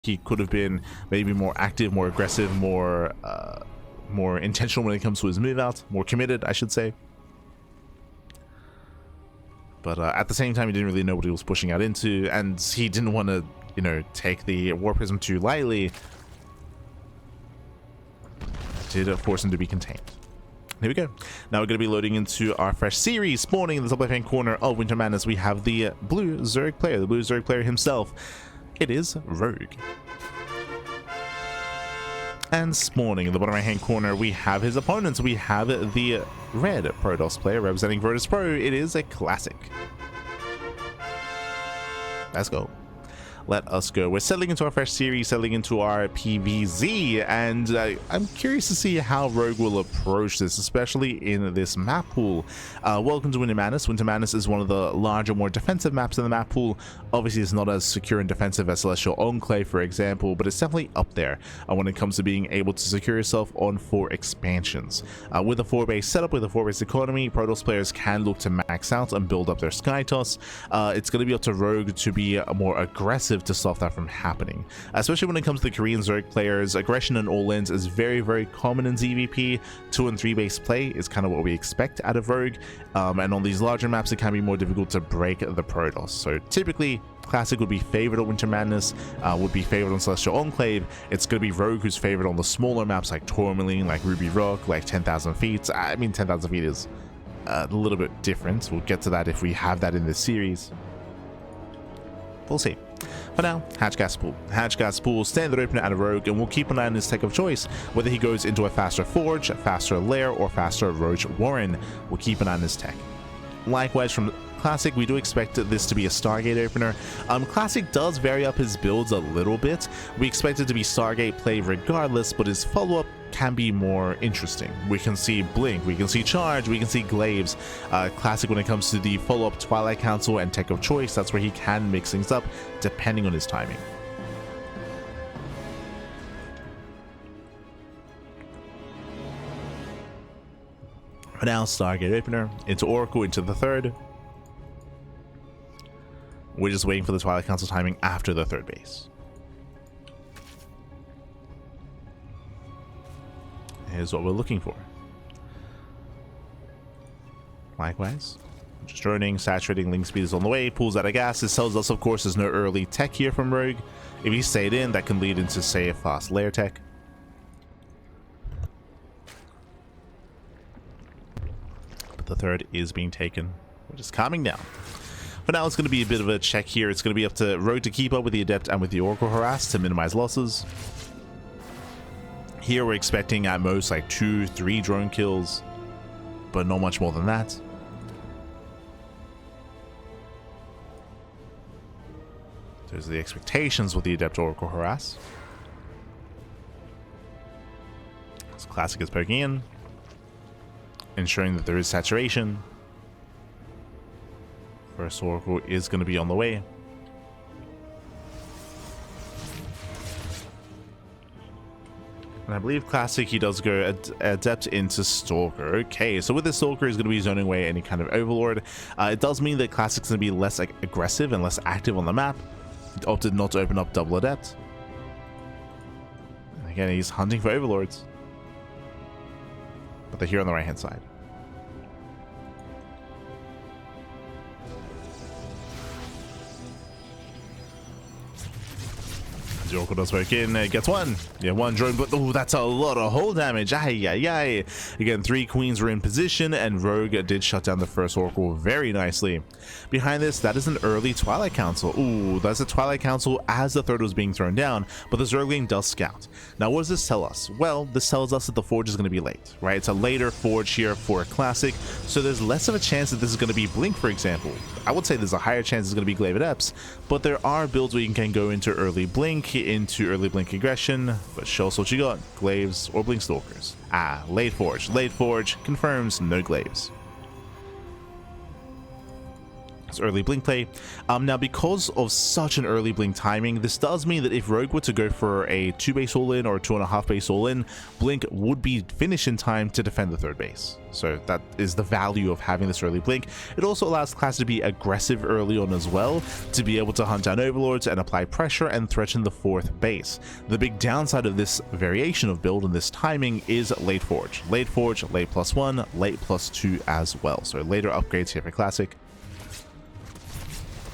he could have been maybe more active, more aggressive, more intentional when it comes to his move out, more committed, I should say. But at the same time, he didn't really know what he was pushing out into, and he didn't want to, you know, take the War Prism too lightly. Did force him to be contained. Here we go. Now we're going to be loading into our fresh series. Spawning in the top left-hand corner of Winter Madness, we have the blue Zerg player, the blue Zerg player himself. It is Rogue. And spawning in the bottom right-hand corner, we have his opponents. We have the red Protoss player representing Virtus Pro. It is a classic. Let's go. Let us go. We're settling into our fresh series, settling into our PvZ, and I'm curious to see how Rogue will approach this, especially in this map pool. Welcome to Winter Madness. Winter Madness is one of the larger, more defensive maps in the map pool. Obviously, it's not as secure and defensive as Celestial Enclave, for example, but it's definitely up there when it comes to being able to secure yourself on 4 expansions. With a 4-base setup, with a 4-base economy, Protoss players can look to max out and build up their Sky Toss. It's going to be up to Rogue to be more aggressive to stop that from happening, especially when it comes to the Korean Zerg players. Aggression and all-ins is very, very common in ZvP. 2 and 3 base play is kind of what we expect out of Rogue, and on these larger maps it can be more difficult to break the Protoss. So typically Classic would be favored on Winter Madness, would be favored on Celestial Enclave. It's going to be Rogue who's favored on the smaller maps like Tourmaline, like Ruby Rock, like 10,000 feet. I mean, 10,000 feet is a little bit different. We'll get to that if we have that in this series. We'll see. For now, Hatch Gas Pool. Hatch Gas Pool, standard opener out of Rogue, and we'll keep an eye on his tech of choice, whether he goes into a faster Forge, faster Lair, or faster Roach Warren. We'll keep an eye on his tech. Likewise, from Classic, we do expect this to be a Stargate opener. Classic does vary up his builds a little bit. We expect it to be Stargate play regardless, but his follow-up can be more interesting. We can see Blink, we can see Charge, we can see Glaives. Classic, when it comes to the follow-up Twilight Council and Tech of Choice, that's where he can mix things up depending on his timing. For now, Stargate opener, into Oracle, into the 3rd. We're just waiting for the Twilight Council timing after the 3rd base. Here's what we're looking for. Likewise, just droning, saturating, link speed is on the way, pulls out of gas. This tells us, of course, there's no early tech here from Rogue. If he stayed in, that can lead into, say, a fast layer tech. But the 3rd is being taken. We're just calming down. For now, it's going to be a bit of a check here. It's going to be up to Rogue to keep up with the Adept and with the Oracle Harass to minimize losses. Here, we're expecting at most like 2-3 drone kills, but not much more than that. Those are the expectations with the Adept Oracle Harass. So Classic is poking in, ensuring that there is saturation. First Oracle is going to be on the way. And I believe Classic, he does go Adept into Stalker. Okay, so with this Stalker, he's going to be zoning away any kind of Overlord. It does mean that Classic's going to be less aggressive and less active on the map. He opted not to open up double Adept. And again, he's hunting for Overlords. But they're here on the right-hand side. The Oracle does poke in, gets one. Yeah, one drone, but oh, that's a lot of hull damage. Ay, ay, ay. Again, 3 queens were in position, and Rogue did shut down the first Oracle very nicely. Behind this, that is an early Twilight Council. Ooh, that's a Twilight Council as the 3rd was being thrown down, but the Zergling does scout. Now, what does this tell us? Well, this tells us that the Forge is going to be late, right? It's a later Forge here for a Classic, so there's less of a chance that this is going to be Blink, for example. I would say there's a higher chance it's going to be Glaive Adepts, but there are builds where you can go into early Blink, into early Blink Aggression, but show us what you got, Glaives or Blink Stalkers. Ah, late Forge confirms no Glaives. It's early blink play. Now, because of such an early blink timing, this does mean that if Rogue were to go for a 2 base all-in or a 2.5 base all-in, blink would be finished in time to defend the 3rd base. So that is the value of having this early blink. It also allows Classic to be aggressive early on as well, to be able to hunt down overlords and apply pressure and threaten the 4th base. The big downside of this variation of build and this timing is late forge. Late forge, late +1, late +2 as well. So later upgrades here for Classic,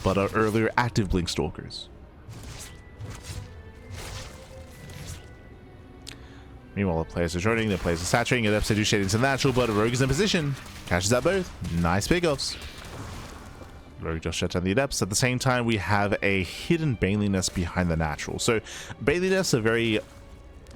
but our earlier active blink stalkers. Meanwhile, the players are joining, the players are saturating, and upside do shade into natural, but Rogue is in position. Catches out both. Nice pickoffs. Rogue just shut down the adepts. At the same time, we have a hidden Bailey Nest behind the natural. So Bailey Nests are very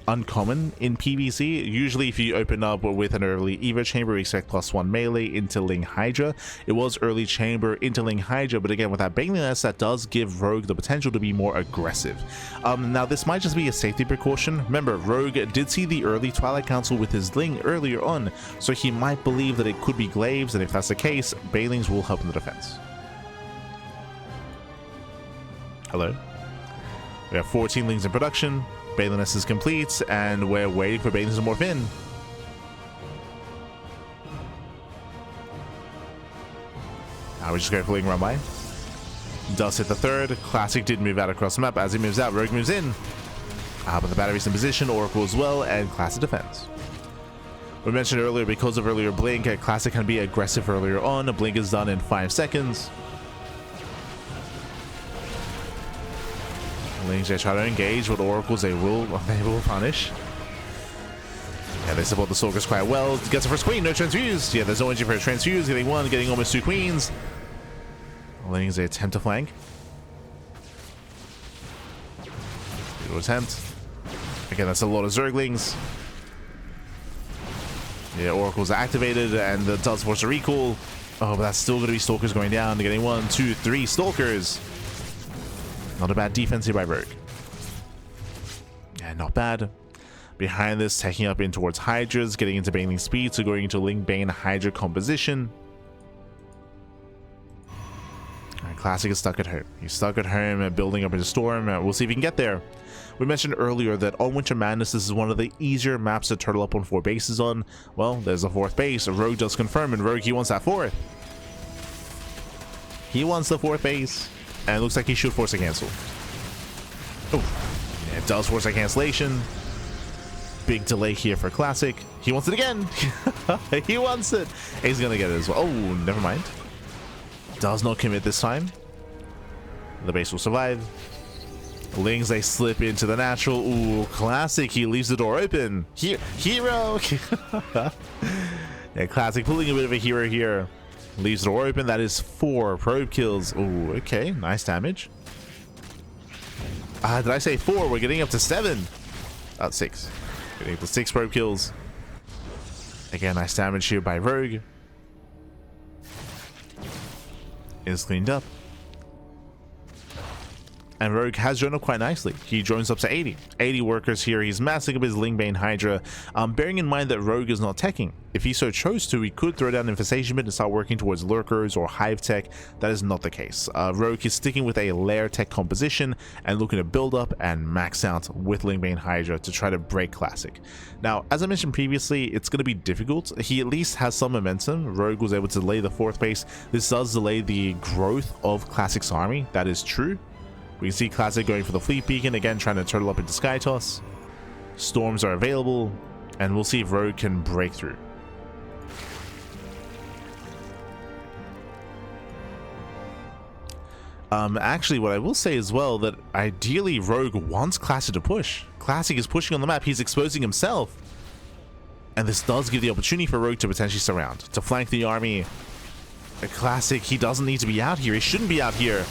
uncommon in PvC. Usually if you open up with an early Evo chamber, we expect +1 melee into Ling Hydra. It was early chamber into Ling Hydra, but again with that Bailey Nest, that does give Rogue the potential to be more aggressive. Now this might just be a safety precaution. Remember, Rogue did see the early Twilight Council with his Ling earlier on, so he might believe that it could be Glaives, and if that's the case, Bailings will help in the defense. Hello. We have 14 Lings in production. Bailey Nest is complete, and we're waiting for Bailings to morph in. Now we just go for Ling run by. Does hit the 3rd. Classic did move out across the map. As he moves out, Rogue moves in. But the battery's in position, Oracle as well, and Classic defends. We mentioned earlier, because of earlier blink, Classic can be aggressive earlier on. A blink is done in 5 seconds. Lings, they try to engage, but Oracles they will punish. Yeah, they support the Stalkers quite well. Gets a first queen, no transfuse. Yeah, there's no energy for a transfuse. Getting 1, getting almost 2 queens. Lings, they attempt to flank. Good attempt. Again, that's a lot of Zerglings. Yeah, Oracles are activated, and that does force a recall. Oh, but that's still going to be Stalkers going down. They're getting 1, 2, 3 Stalkers. Not a bad defense here by Rogue. Yeah, not bad. Behind this, taking up in towards Hydras, getting into Baneling speed, so going into Ling Bane Hydra composition. Alright, Classic is stuck at home. He's stuck at home, building up into Storm. We'll see if he can get there. We mentioned earlier that on Winter Madness, this is one of the easier maps to turtle up on 4 bases on. Well, there's a 4th base. Rogue does confirm, and Rogue, he wants that 4th. He wants the 4th base. And it looks like he should force a cancel. Oh, yeah, it does force a cancellation. Big delay here for Classic. He wants it again. He wants it. He's going to get it as well. Oh, never mind. Does not commit this time. The base will survive. Lings, they slip into the natural. Ooh, Classic. He leaves the door open. Hero. Yeah, Classic pulling a bit of a hero here. Leaves the door open. That is 4 probe kills. Oh, okay. Nice damage. Did I say 4? We're getting up to 7. 6. Getting up to 6 probe kills. Again, nice damage here by Rogue. Is cleaned up. And Rogue has joined up quite nicely. He joins up to 80. 80 workers here. He's massing up his Lingbane Hydra. Bearing in mind that Rogue is not teching. If he so chose to, he could throw down Infestation Bit and start working towards Lurkers or Hive Tech. That is not the case. Rogue is sticking with a Lair Tech composition and looking to build up and max out with Lingbane Hydra to try to break Classic. Now, as I mentioned previously, it's going to be difficult. He at least has some momentum. Rogue was able to delay the 4th base. This does delay the growth of Classic's army. That is true. We can see Classic going for the Fleet Beacon, again trying to turtle up into Sky Toss. Storms are available, and we'll see if Rogue can break through. Actually, what I will say as well, that ideally Rogue wants Classic to push. Classic is pushing on the map, he's exposing himself. And this does give the opportunity for Rogue to potentially surround, to flank the army. A Classic, he doesn't need to be out here, he shouldn't be out here.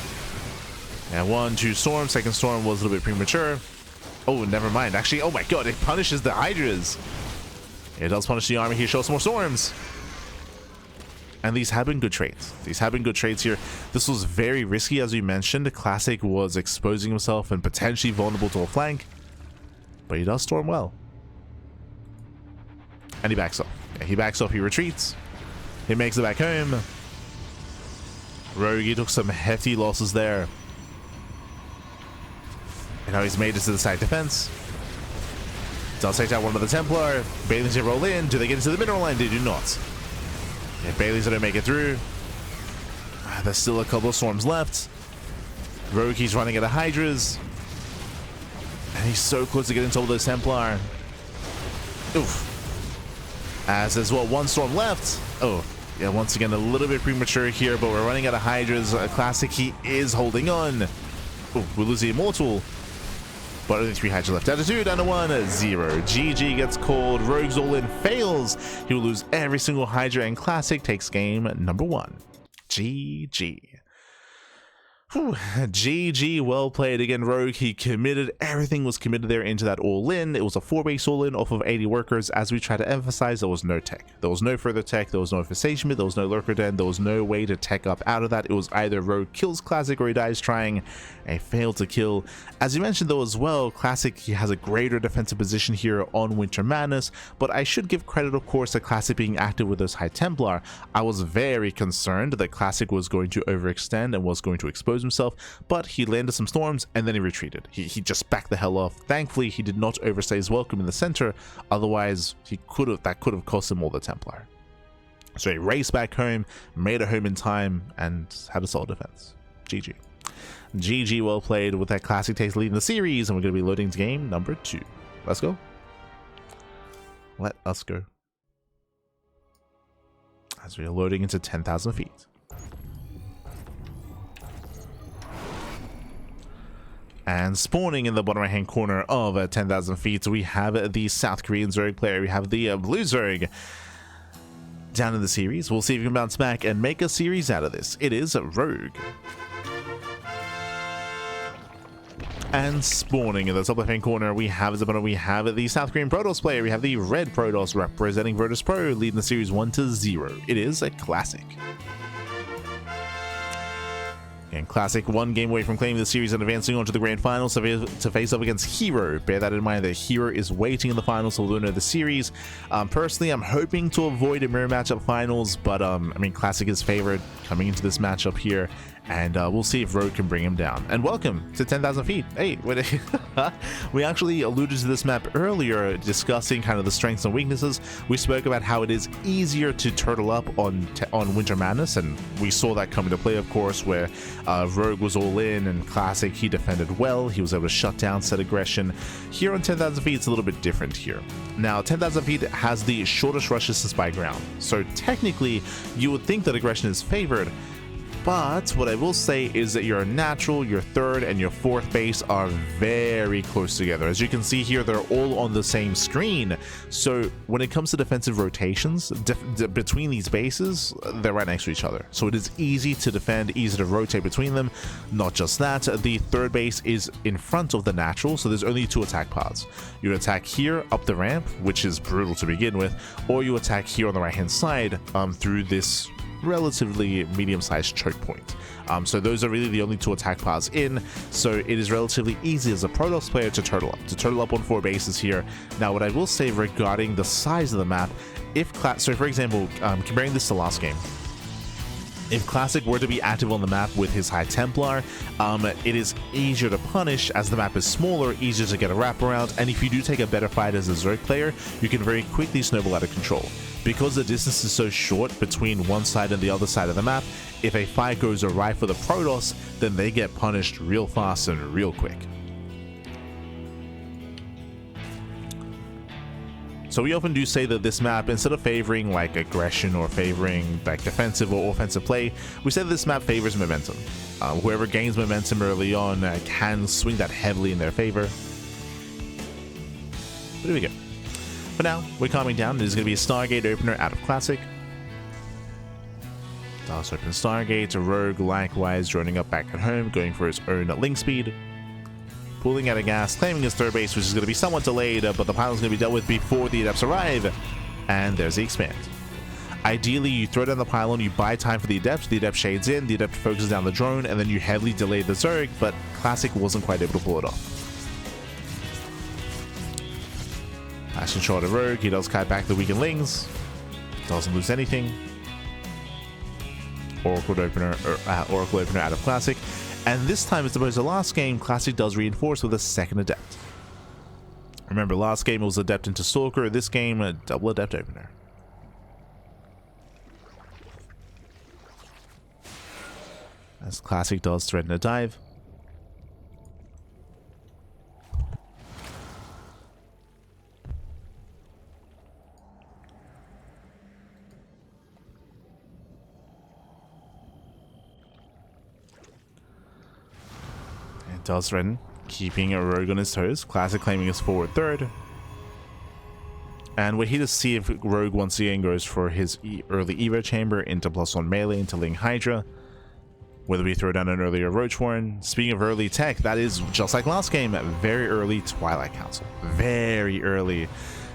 And 1, 2 storm. Second storm was a little bit premature. Oh, never mind. Actually, oh my god, it punishes the Hydras. It does punish the army here. Shows some more storms. And these have been good trades. These have been good trades here. This was very risky, as we mentioned. Classic was exposing himself and potentially vulnerable to a flank. But he does storm well. And he backs up. Yeah, he backs up. He retreats. He makes it back home. Rogue, he took some hefty losses there. And now he's made it to the side defense. Does take out one of the Templar. Bailey's gonna roll in. Do they get into the mineral line? They do not. Yeah, Bailey's gonna make it through. There's still a couple of swarms left. Rogue, he's running out of Hydras. And he's so close to getting to all those Templar. Oof. As there's, what, one storm left. Oh, yeah, once again, a little bit premature here, but we're running out of Hydras. Classic, he is holding on. Oh, we lose the Immortal. But only 3 Hydra left. Attitude, down to 1, 0. GG gets called. Rogue's all-in fails. He will lose every single Hydra, and Classic takes game number 1. GG. Whew. GG, well played again, Rogue. He committed, everything was committed there into that all-in. It was a 4-base all-in off of 80 workers. As we try to emphasize, there was no tech. There was no further tech, there was no infestation, there was no lurker den, there was no way to tech up out of that. It was either Rogue kills Classic or he dies trying. A failed to kill. As you mentioned though as well, Classic, he has a greater defensive position here on Winter Madness, but I should give credit of course to Classic being active with those High Templar. I was very concerned that Classic was going to overextend and was going to expose himself, but he landed some storms and then he retreated. He just backed the hell off. Thankfully he did not overstay his welcome in the center, otherwise that could have cost him all the Templar. So he raced back home, made it home in time, and had a solid defense. GG. GG, well played, with that Classic takes leading the series, and we're going to be loading to game number 2. Let's go. Let us go. As we are loading into 10,000 feet. And spawning in the bottom right hand corner of 10,000 feet, we have the South Korean Zerg player. We have the Blue Zerg down in the series. We'll see if we can bounce back and make a series out of this. It is Rogue. And spawning in the top left hand corner, we have the South Korean Protoss player. We have the Red Protoss representing Virtus Pro, leading the series 1-0. It is a Classic. And Classic, 1 game away from claiming the series and advancing on to the grand finals to face up against Hero. Bear that in mind, that Hero is waiting in the finals to win the series. Personally, I'm hoping to avoid a mirror matchup finals, but I mean, Classic is favored coming into this matchup here, and we'll see if Rogue can bring him down. And welcome to 10,000 feet. Hey, we actually alluded to this map earlier, discussing kind of the strengths and weaknesses. We spoke about how it is easier to turtle up on Winter Madness, and we saw that come into play, of course, where Rogue was all in, and Classic, he defended well. He was able to shut down set aggression. Here on 10,000 feet, it's a little bit different here. Now, 10,000 feet has the shortest rush distance by ground, so technically, you would think that aggression is favored. But what I will say is that your natural, your third, and your fourth base are very close together. As you can see here, they're all on the same screen. So when it comes to defensive rotations, between these bases, they're right next to each other. So it is easy to defend, easy to rotate between them. Not just that, the third base is in front of the natural, so there's only 2 attack paths. You attack here up the ramp, which is brutal to begin with, or you attack here on the right-hand side through this relatively medium-sized choke point. So those are really the only 2 attack paths in, so it is relatively easy as a Protoss player to turtle up on 4 bases here. Now, what I will say regarding the size of the map, so for example, comparing this to last game, if Classic were to be active on the map with his High Templar, it is easier to punish as the map is smaller, easier to get a wraparound, and if you do take a better fight as a Zerg player, you can very quickly snowball out of control. Because the distance is so short between one side and the other side of the map, if a fight goes awry for the Protoss, then they get punished real fast and real quick. So we often do say that this map, instead of favoring like aggression or favoring like defensive or offensive play, we say that this map favors momentum. Whoever gains momentum early on can swing that heavily in their favor. But here we go. For now, we're calming down. This is going to be a Stargate opener out of Classic. Does open Stargate. Rogue likewise joining up back at home, going for his own link speed. Pulling out of gas, claiming his third base, which is going to be somewhat delayed, but the pylon's going to be dealt with before the Adepts arrive. And there's the expand. Ideally, you throw down the pylon, you buy time for the Adept shades in, the Adept focuses down the drone, and then you heavily delay the Zerg, but Classic wasn't quite able to pull it off. Action shot of Rogue, he does kite back the weakened lings, doesn't lose anything. Oracle opener out of Classic. And this time, as opposed to last game, Classic does reinforce with a second Adept. Remember, last game it was Adept into Stalker. This game, a double Adept opener. As Classic does threaten a dive. It does threaten, keeping a Rogue on his toes. Classic claiming his forward third. And we're here to see if Rogue once again goes for his early Evo Chamber into +1 melee into Ling Hydra. Whether we throw down an earlier Roach Warren. Speaking of early tech, that is just like last game, very early Twilight Council. Very early.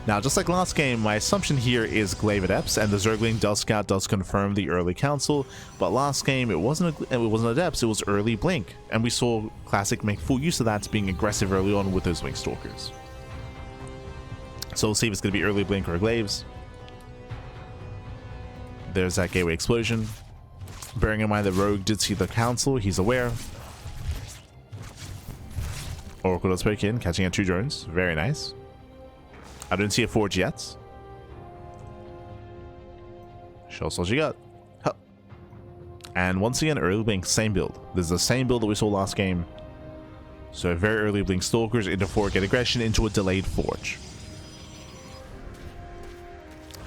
Now, just like last game, my assumption here is Glaive Adepts, and the Zergling Dust Scout does confirm the early council. But last game, it wasn't Adepts, it was early Blink, and we saw Classic make full use of that, being aggressive early on with those Wing Stalkers. So we'll see if it's going to be early Blink or Glaives. There's that Gateway Explosion. Bearing in mind that Rogue did see the council, he's aware. Oracle does poke in, catching out 2 drones. Very nice. I don't see a forge yet. Shell Soldier got. Huh. And once again, early Blink, same build. This is the same build that we saw last game. So very early Blink Stalkers into forward get aggression into a delayed forge.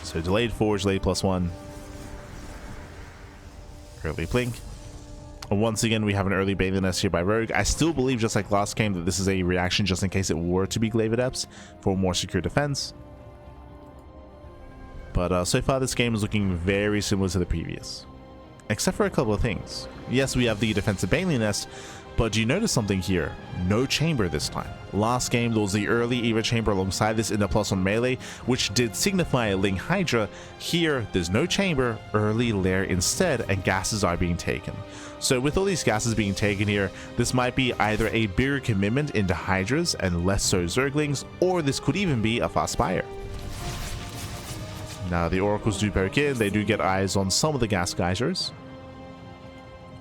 So delayed forge, delayed +1. Early Blink. And once again, we have an early Bathing Nest here by Rogue. I still believe, just like last game, that this is a reaction just in case it were to be Glaive Adepts for more secure defense. But so far, this game is looking very similar to the previous. Except for a couple of things. Yes, we have the defensive Bathing Nest, but do you notice something here? No chamber this time. Last game, there was the early Eva chamber alongside this in the +1 melee, which did signify a Ling Hydra. Here, there's no chamber, early lair instead, and gases are being taken. So with all these gases being taken here, this might be either a bigger commitment into Hydras and less so Zerglings, or this could even be a fast fire. Now the Oracles do poke in, they do get eyes on some of the gas geysers.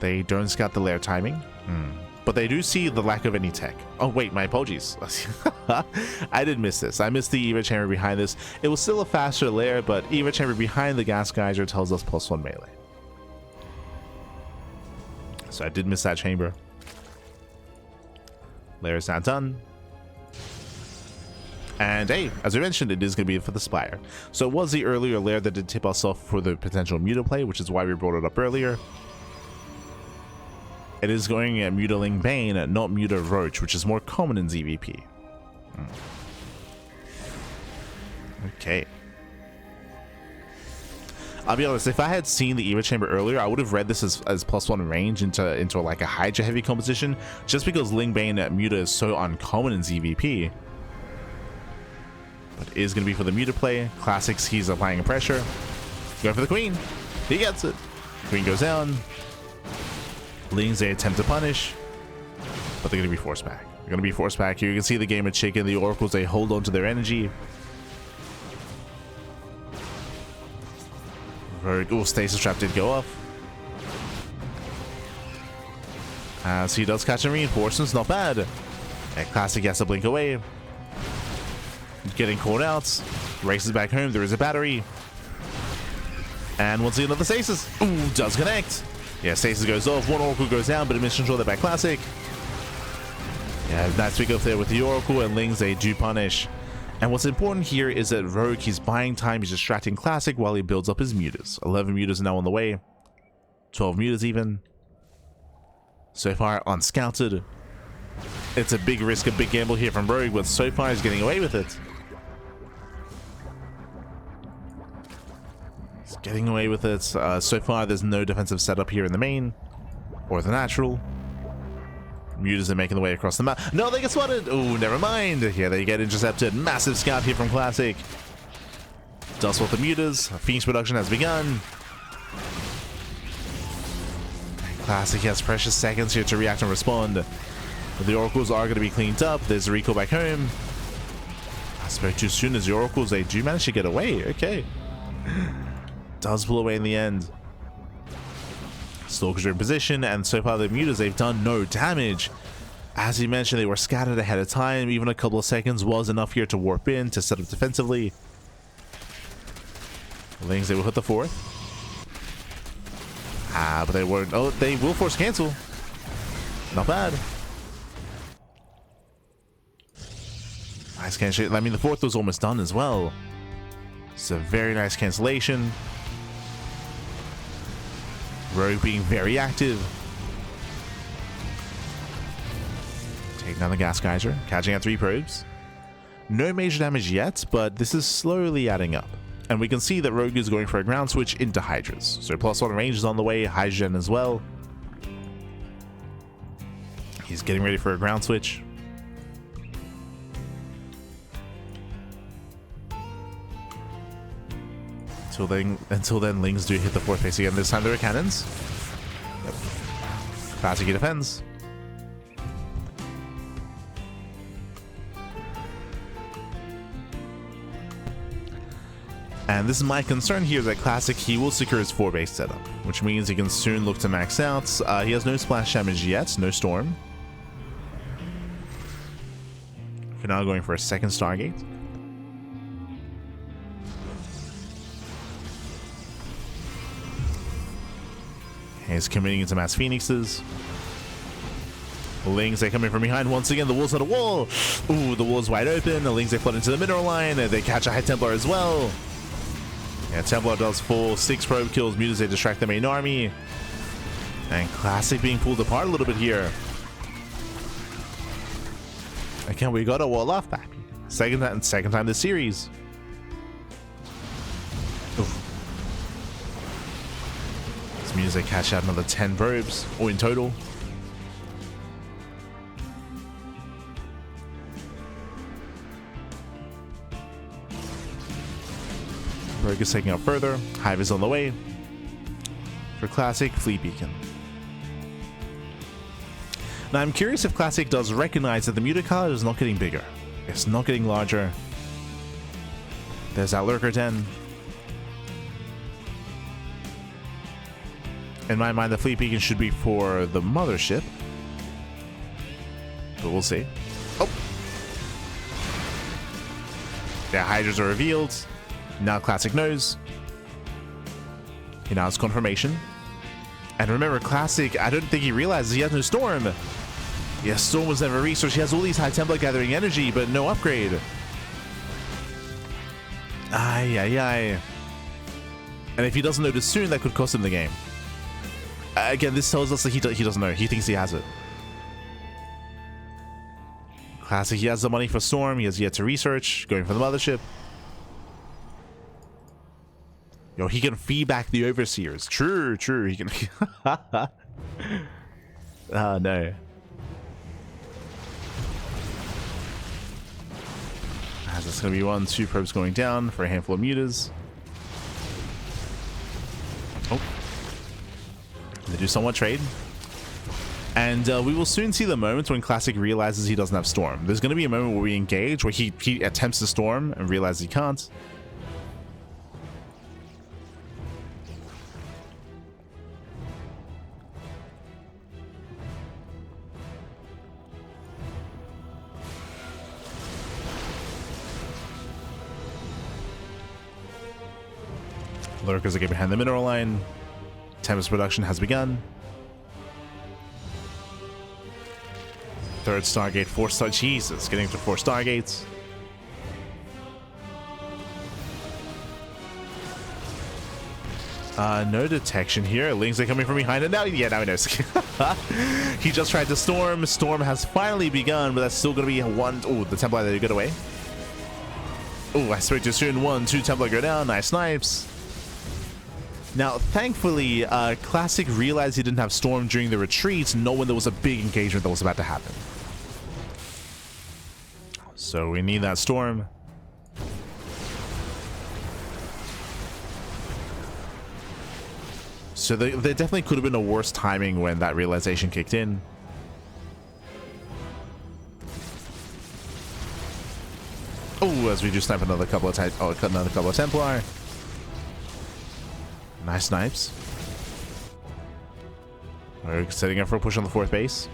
They don't scout the lair timing. But they do see the lack of any tech. Oh wait, my apologies. I did miss this. I missed the Eva chamber behind this. It was still a faster lair, but Eva chamber behind the gas geyser tells us +1 melee. So I did miss that chamber. Lair is not done. And hey, as I mentioned, it is going to be for the Spire. So it was the earlier lair that did tip us off for the potential Muta play, which is why we brought it up earlier. It is going at Mutaling Bane, not Muta Roach, which is more common in ZvP. Okay. I'll be honest, if I had seen the Eva Chamber earlier, I would have read this as +1 range into like a Hydra heavy composition, just because Ling Bane at Muta is so uncommon in ZvP. But it is going to be for the Muta play. Classics, he's applying pressure. Going for the Queen. He gets it. Queen goes down. Lings, they attempt to punish, but they're going to be forced back. They're going to be forced back here. You can see the game of chicken. The Oracles, they hold on to their energy. Oh, Stasis Trap did go off. So he does catch some reinforcements. Not bad. And Classic has to blink away. Getting caught out. Races back home. There is a battery. And once again, another Stasis. Ooh, does connect. Yeah, Stasis goes off, one Oracle goes down, but it misses control by Classic. Yeah, nice pick up there with the Oracle, and Lings, they do punish. And what's important here is that Rogue, he's buying time, he's distracting Classic while he builds up his mutas. 11 mutas now on the way. 12 mutas even. So far, unscouted. It's a big risk, a big gamble here from Rogue, but so far he's getting away with it. Getting away with it. So far, there's no defensive setup here in the main or the natural. Mutas are making the way across the map. No, they get spotted. Oh, never mind. Here they get intercepted. Massive scout here from Classic. Dust with the mutas. Phoenix production has begun. Classic has precious seconds here to react and respond. The Oracles are going to be cleaned up. There's a recall back home. I spoke too soon as the Oracles, they do manage to get away. Okay. Does pull away in the end. Stalkers are in position, and so far the mutas, they've done no damage. As he mentioned, they were scattered ahead of time. Even a couple of seconds was enough here to warp in, to set up defensively. Lings, they will hit the fourth. But they weren't. Oh, they will force cancel. Not bad. Nice cancellation. I mean, the fourth was almost done as well. It's a very nice cancellation. Rogue being very active. Taking down the gas geyser, catching out 3 probes. No major damage yet, but this is slowly adding up. And we can see that Rogue is going for a ground switch into Hydras. So +1 range is on the way, Hydrogen as well. He's getting ready for a ground switch. Until then, Lings do hit the 4th base again. This time there are cannons. Yep. Classic, he defends. And this is my concern here, that Classic, he will secure his 4-base setup, which means he can soon look to max out. He has no splash damage yet, no storm. For now, going for a 2nd Stargate. He's committing into mass phoenixes. Lings, they come in from behind once again. The wall's not a wall. Ooh, the wall's wide open. The Lings, they flood into the mineral line. They catch a High Templar as well. Yeah, Templar does full 6 probe kills. Mutas, they distract the main army. And Classic being pulled apart a little bit here. Again, we got a wall off back. Second time this series. Oof. This means they catch out another 10 probes, or in total. Rogue is taking out further. Hive is on the way. For Classic, Fleet Beacon. Now I'm curious if Classic does recognize that the muta card is not getting bigger. It's not getting larger. There's that Lurker Den. In my mind, the Fleet Beacon should be for the mothership. But we'll see. Oh! Yeah, Hydras are revealed. Now Classic knows. He now has confirmation. And remember, Classic, I don't think he realizes he has no Storm. Yeah, Storm was never researched. He has all these High Templar gathering energy, but no upgrade. Ay. And if he doesn't notice soon, that could cost him the game. Again, this tells us that he doesn't know. He thinks he has it. Classic, he has the money for Storm. He has yet to research. Going for the mothership. Yo, he can feed back the Overseers. True. He can. Oh, no. As it's going to be 1, 2 probes going down for a handful of mutas. Oh. They do somewhat trade. And we will soon see the moment when Classic realizes he doesn't have Storm. There's going to be a moment where we engage, where he attempts to Storm and realizes he can't. Lurkers are getting behind the mineral line. Tempest production has begun. 3rd Stargate, 4 Star. Jesus, getting to 4 Stargates. No detection here. Lings are coming from behind it now. Yeah, now he knows. He just tried to Storm. Storm has finally begun, but that's still going to be 1. Oh, the Templar, they get away. Oh, I spoke too soon. 1, 2 Templar go down. Nice snipes. Now, thankfully, Classic realized he didn't have Storm during the retreat, not when there was a big engagement that was about to happen. So we need that Storm. So there definitely could have been a worse timing when that realization kicked in. Oh, as we do snipe another couple of Templar. Nice snipes. We're setting up for a push on the 4th base.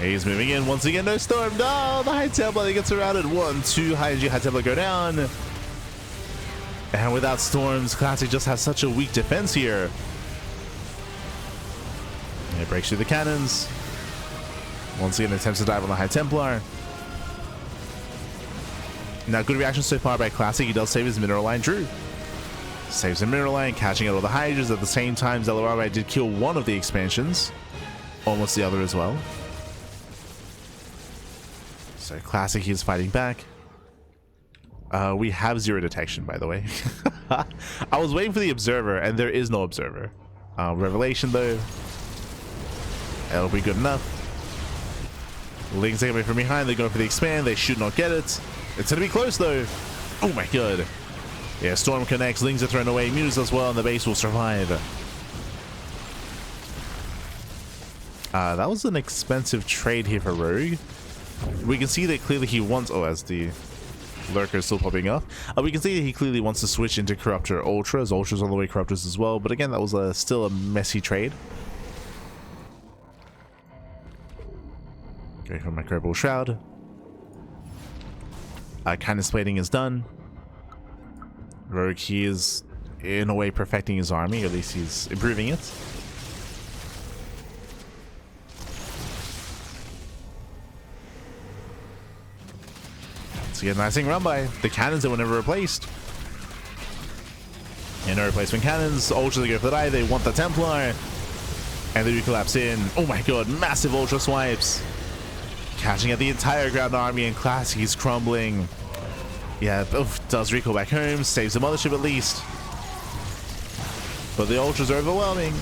He's moving in once again. No storm. No, the High Templar, he gets surrounded. 1, 2, High High Templar go down. And without storms, Classic just has such a weak defense here. And it breaks through the cannons. Once again, attempts to dive on the High Templar. Now, good reaction so far by Classic. He does save his mineral line. Drew saves the mineral line, catching out all the Hydras. At the same time, Zelarabai did kill one of the expansions. Almost the other as well. So Classic, he's fighting back. We have 0 detection, by the way. I was waiting for the observer, and there is no observer. Revelation, though. That'll be good enough. Lings taking away from behind. They're going for the expand. They should not get it. It's going to be close, though. Oh, my God. Yeah, Storm connects. Lings are thrown away. Mutas as well, and the base will survive. That was an expensive trade here for Rogue. We can see that clearly he wants... Oh, as the lurker is still popping up. We can see that he clearly wants to switch into Corruptor Ultras. Ultras on the way Corruptors as well. But again, that was still a messy trade. Going for Microbial Shroud. Kindness Plating is done. Rogue, he is in a way perfecting his army. Or at least he's improving it. Get a nice thing run by the cannons that were never replaced. And no replacement cannons. Ultra, they go for the die. They want the Templar. And they do collapse in. Oh my God, massive Ultra swipes. Catching at the entire ground army, and Classic, he's crumbling. Yeah, does recall back home. Saves the mothership at least. But the Ultras are overwhelming.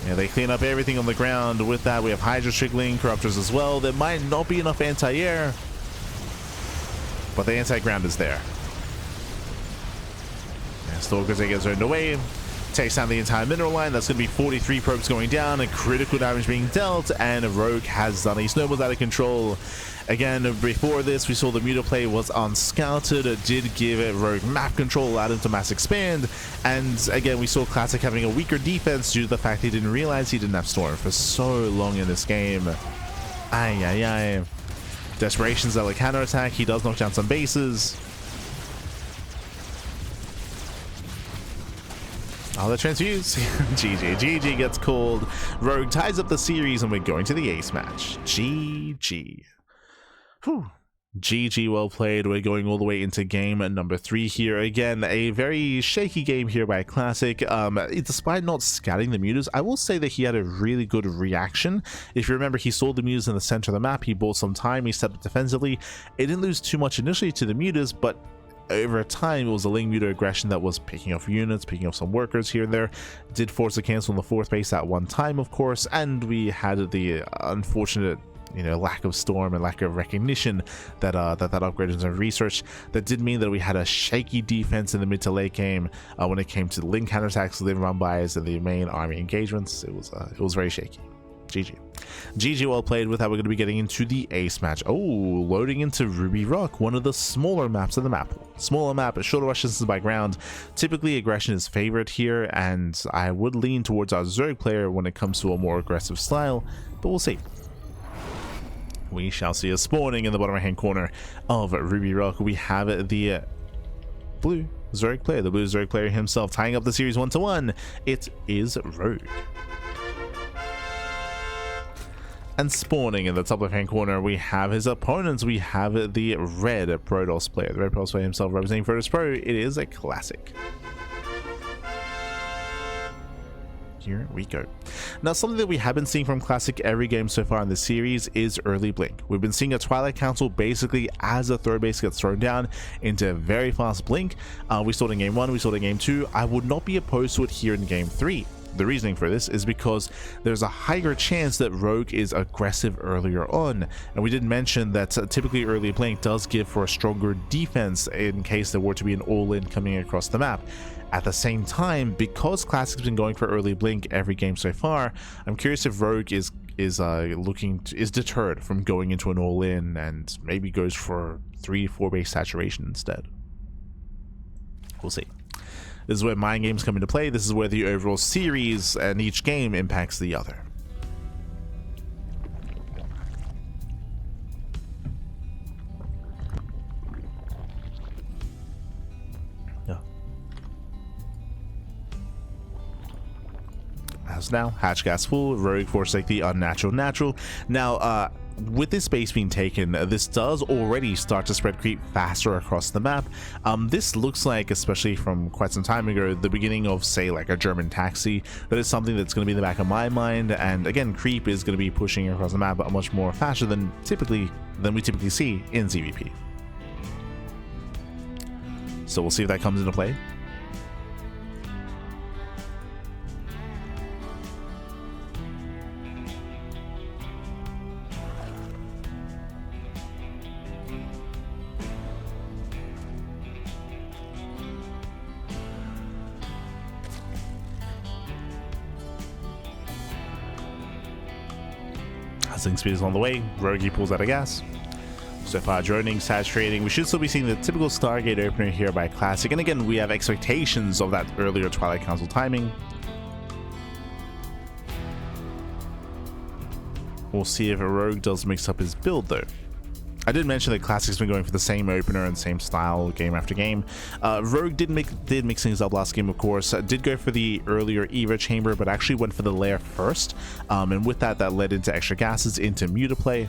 Yeah, they clean up everything on the ground. With that, we have Hydra trickling, Corruptors as well. There might not be enough anti-air. But the anti-ground is there. And Stalkers, they get zoned away. Takes down the entire mineral line. That's going to be 43 probes going down and critical damage being dealt. And Rogue has done. He snowballs out of control. Again, before this, we saw the Muta play was unscouted. It did give it Rogue map control, allowed him to mass expand. And again, we saw Classic having a weaker defense due to the fact he didn't realize he didn't have Storm for so long in this game. Ay, ay, ay. Desperation's like counterattack. He does knock down some bases. Oh, the transfuse. GG gets called. Rogue ties up the series, and we're going to the ace match. GG. Whew. GG, well played. We're going all the way into game number 3 here. Again, a very shaky game here by Classic. Despite not scouting the mutas, I will say that he had a really good reaction. If you remember, he saw the mutas in the center of the map. He bought some time. He stepped up defensively. It didn't lose too much initially to the mutas, but over time, it was a Ling Muta aggression that was picking off units, picking off some workers here and there. Did force a cancel on the 4th base at one time, of course, and we had the unfortunate, you know, lack of storm and lack of recognition that that upgrade into research. That did mean that we had a shaky defense in the mid to late game when it came to Ling counterattacks, Ling run-bys, and the main army engagements. It was very shaky. GG, well played. With that, we're going to be getting into the ace match. Oh, loading into Ruby Rock, one of the smaller maps of the map pool. Smaller map, shorter rush distance by ground. Typically, aggression is favored here, and I would lean towards our Zerg player when it comes to a more aggressive style, but we'll see. We shall see. Us spawning in the bottom right hand corner of Ruby Rock, we have the blue Zerg player, the blue Zerg player himself, tying up the series 1-1. It is Rogue. And spawning in the top left hand corner, we have his opponents. We have the red Protoss player. The red Protoss player himself representing Protoss Pro. It is a Classic. Here we go. Now, something that we have been seeing from Classic every game so far in this series is early blink. We've been seeing a Twilight Council basically as a third base gets thrown down into a very fast blink. We saw it in game 1, we saw it in game 2. I would not be opposed to it here in game 3. The reasoning for this is because there's a higher chance that Rogue is aggressive earlier on, and we did mention that typically early blink does give for a stronger defense in case there were to be an all-in coming across the map. At the same time, because Classic's been going for early blink every game so far, I'm curious if Rogue is deterred from going into an all-in and maybe goes for 3-4 base saturation instead. We'll see. This is where mind games come into play. This is where the overall series and each game impacts the other. As now, hatch gas full, rogue forsake the unnatural natural. Now, with this base being taken, this does already start to spread creep faster across the map. This looks like, especially from quite some time ago, the beginning of, say, like a German taxi. That is something that's going to be in the back of my mind. And again, creep is going to be pushing across the map much more faster than we typically see in ZvP. So we'll see if that comes into play. Sling speed is on the way. Rogie pulls out of gas. So far, droning, saturating. We should still be seeing the typical Stargate opener here by Classic. And again, we have expectations of that earlier Twilight Council timing. We'll see if a Rogue does mix up his build, though. I did mention that Classic's been going for the same opener and same style game after game. Rogue did mix things up last game, of course. Did go for the earlier Eva chamber, but actually went for the lair first. And with that led into extra gases, into mutaplay.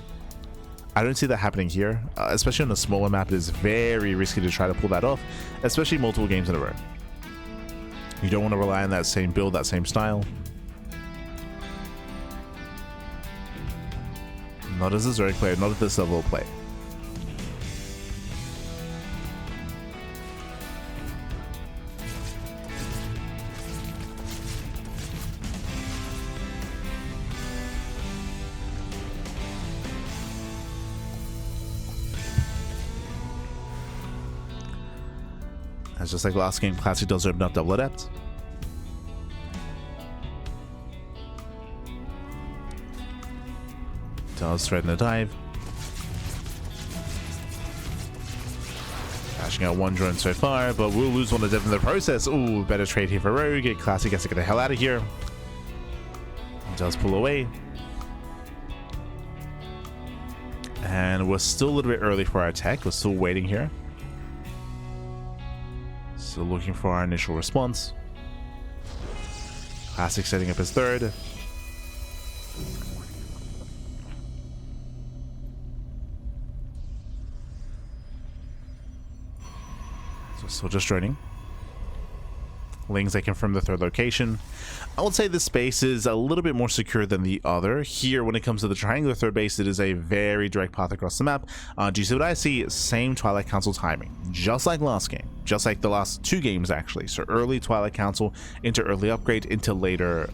I don't see that happening here, especially on a smaller map. It is very risky to try to pull that off, especially multiple games in a row. You don't want to rely on that same build, that same style. Not as a Zerg player, not at this level of play. As just like last game, Classic does open up double adept. Does threaten a dive. Cashing out one drone so far, but we'll lose one of them in the process. Ooh, better trade here for Rogue. Classic has to get the hell out of here. Does pull away. And we're still a little bit early for our tech. We're still waiting here. Still looking for our initial response. Classic setting up his third. So just joining. Lings, they confirm the third location. I would say this base is a little bit more secure than the other. Here, when it comes to the triangular third base, it is a very direct path across the map. Do you see what I see? Same Twilight Council timing, just like last game, just like the last two games actually. So early Twilight Council into early upgrade into later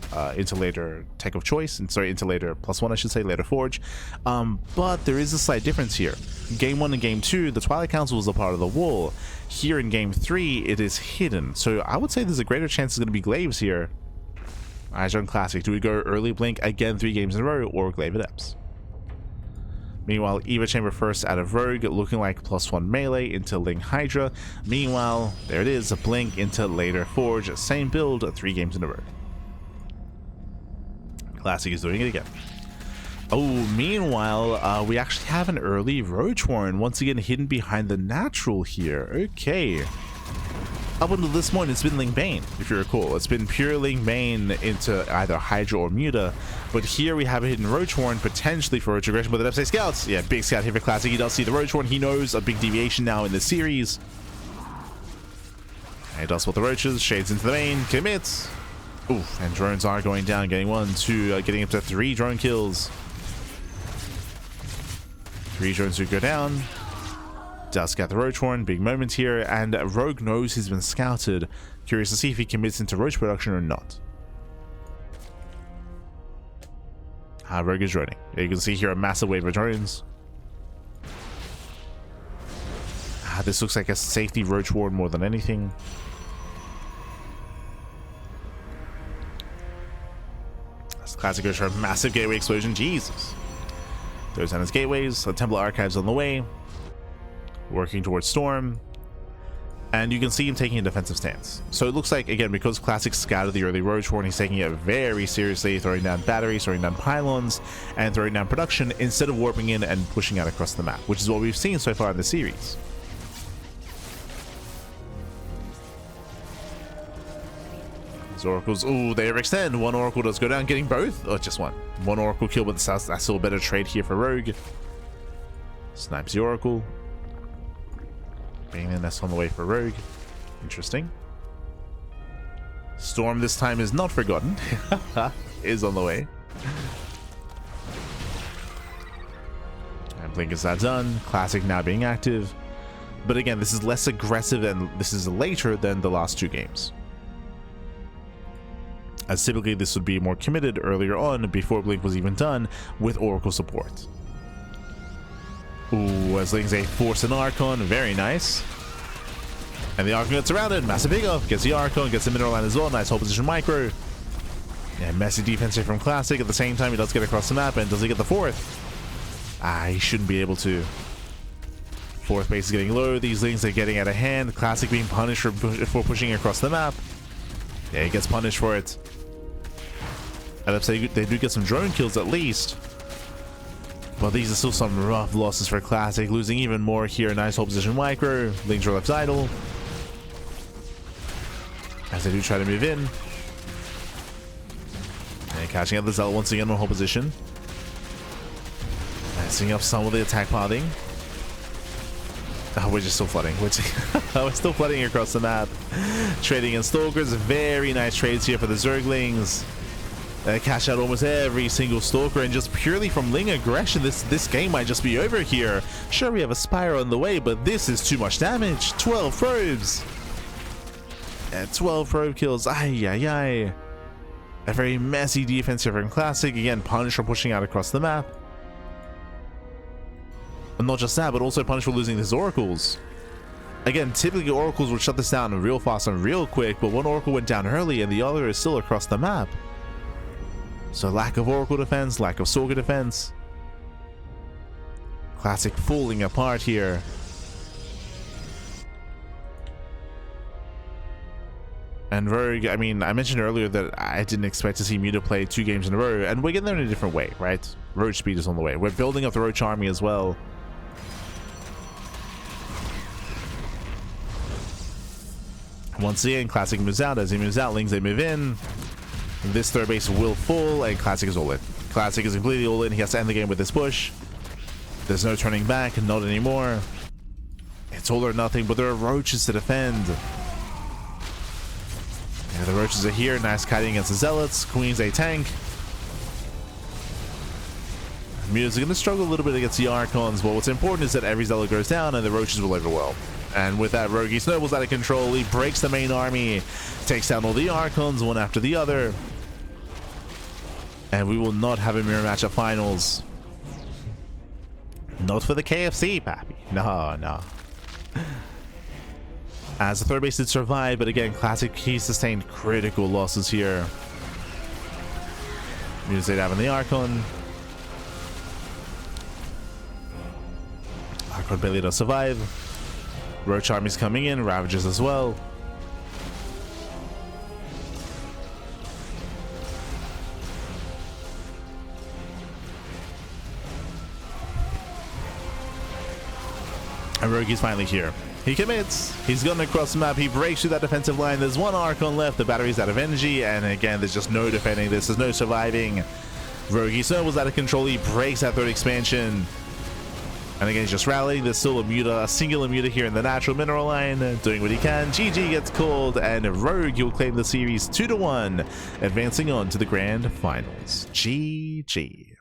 tech of choice, and sorry, into later +1, I should say, later forge. But there is a slight difference here. Game 1 and Game 2, the Twilight Council was a part of the wall. Here in Game 3, it is hidden. So I would say there's a greater chance it's going to be Glaives here. Eyes on Classic. Do we go early Blink again 3 games in a row, or Glaive Adepts? Meanwhile, Eva Chamber first out of Rogue, looking like +1 melee into Ling Hydra. Meanwhile, there it is, a Blink into later Forge. Same build, 3 games in a row. Classic is doing it again. Oh, meanwhile, we actually have an early Roach Warren, once again hidden behind the natural here. Okay. Up until this point, it's been Ling Bane, if you recall. It's been pure Ling Bane into either Hydra or Muta. But here we have a hidden Roach Warren, potentially for Roach Aggression, but the Depth Scouts. Yeah, big scout here for Classic. He does see the Roach Warren. He knows a big deviation now in the series. And he does spot the Roaches, shades into the main, commits. Ooh, and drones are going down, getting 1, 2, getting up to 3 drone kills. 3 drones do go down. Does get the Roach Warren, big moment here, and Rogue knows he's been scouted. Curious to see if he commits into Roach production or not. Rogue is droning. You can see here a massive wave of drones. This looks like a safety Roach Warren more than anything. This Classic goes for a massive gateway explosion. Jesus. Throws down his gateways. The Temple Archives on the way. Working towards Storm. And you can see him taking a defensive stance. So it looks like, again, because Classic scouted the early Roach Horn, he's taking it very seriously, throwing down batteries, throwing down pylons, and throwing down production instead of warping in and pushing out across the map, which is what we've seen so far in the series. These oracles, oh, they overextend. One oracle does go down, getting both. Oh, just one. One oracle kill, but that's still a better trade here for Rogue. Snipes the oracle. Banging the nest on the way for Rogue. Interesting. Storm this time is not forgotten. Is on the way. And Blink is that done. Classic now being active. But again, this is less aggressive and this is later than the last two games. As typically this would be more committed earlier on before Blink was even done with Oracle support. Ooh, as Ling's a Force and Archon, very nice. And the Archon gets surrounded, massive pick up, gets the Archon, gets the mineral line as well, nice hold position micro. Yeah, messy defense here from Classic. At the same time, he does get across the map, and does he get the fourth? Ah, he shouldn't be able to. Fourth base is getting low, these Lings are getting out of hand. Classic being punished for pushing across the map. Yeah, he gets punished for it. And I'd say they do get some drone kills at least. But these are still some rough losses for Classic, losing even more here. Nice hold position micro. Lings are left idle. As they do try to move in. And catching up the Zealot once again on hold position. Messing up some of the attack pathing. Oh, we're just still flooding. We're still flooding across the map. Trading in Stalkers. Very nice trades here for the Zerglings. Cash out almost every single Stalker, and just purely from Ling aggression, this game might just be over here. Sure, we have a Spyro on the way, but this is too much damage. 12 probes. 12 probe kills. Ay, ay, ay. A very messy defense here from Classic. Again, punish for pushing out across the map. And not just that, but also punish for losing his Oracles. Again, typically Oracles would shut this down real fast and real quick, but one Oracle went down early and the other is still across the map. So lack of Oracle defense, lack of Stalker defense. Classic falling apart here. And Rogue, I mean, I mentioned earlier that I didn't expect to see Muta play 2 games in a row, and we're getting there in a different way, right? Roach speed is on the way. We're building up the Roach army as well. Once again, Classic moves out. As he moves out, Lings, they move in. This third base will fall, and Classic is all in. Classic is completely all in. He has to end the game with this push. There's no turning back, not anymore. It's all or nothing, but there are Roaches to defend. Yeah, the Roaches are here. Nice kiting against the Zealots. Queen's a tank. Muta's going to struggle a little bit against the Archons, but what's important is that every Zealot goes down and the Roaches will overwhelm. And with that, Rogue snowballs out of control. He breaks the main army, takes down all the Archons one after the other. And we will not have a mirror match at finals. Not for the KFC, pappy. No, no. As the third base did survive, but again, Classic, he sustained critical losses here. Muta's having the Archon. Archon barely does survive. Roach army's coming in, Ravages as well. And Rogue is finally here. He commits. He's going across the map. He breaks through that defensive line. There's one Archon left. The battery's out of energy. And again, there's just no defending this. There's no surviving. Rogue snowballs out of control. He breaks that third expansion. And again, he's just rallying. There's still a singular Muta here in the natural mineral line, doing what he can. GG gets called, and Rogue will claim the series 2-1, advancing on to the grand finals. GG.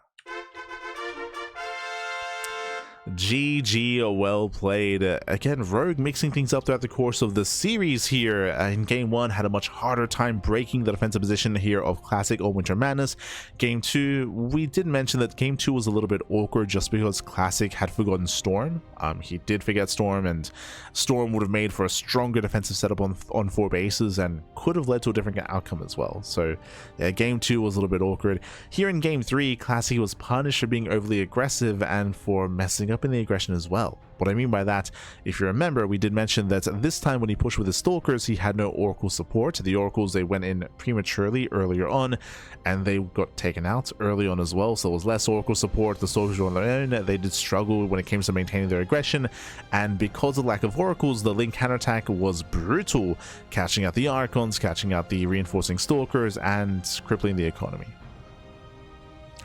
GG, well played. Again, Rogue mixing things up throughout the course of the series here. In game 1, had a much harder time breaking the defensive position here of Classic or Winter Madness. Game 2, we did mention that game 2 was a little bit awkward just because Classic had forgotten Storm. He did forget Storm, and Storm would have made for a stronger defensive setup on 4 bases and could have led to a different outcome as well. So yeah, game 2 was a little bit awkward. Here in game 3, Classic was punished for being overly aggressive and for messing up up in the aggression as well. What I mean by that, if you remember, we did mention that this time when he pushed with the Stalkers, he had no Oracle support. The Oracles, they went in prematurely earlier on, and they got taken out early on as well, so there was less Oracle support. The Stalkers were on their own. They did struggle when it came to maintaining their aggression, and because of the lack of Oracles, the Link counterattack was brutal, catching out the Archons, catching out the reinforcing Stalkers, and crippling the economy.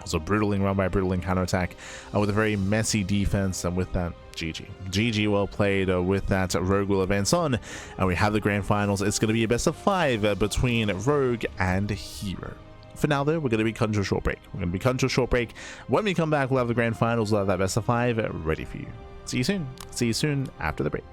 So brutaling run by brutaling counterattack with a very messy defense, and with that, GG well played. With that, Rogue will advance on, and we have the grand finals. It's going to be a best of 5 between Rogue and Hero. For now though, we're going to be cutting to a short break. When we come back, we'll have the grand finals. We'll have that best of 5 ready for you. See you soon after the break.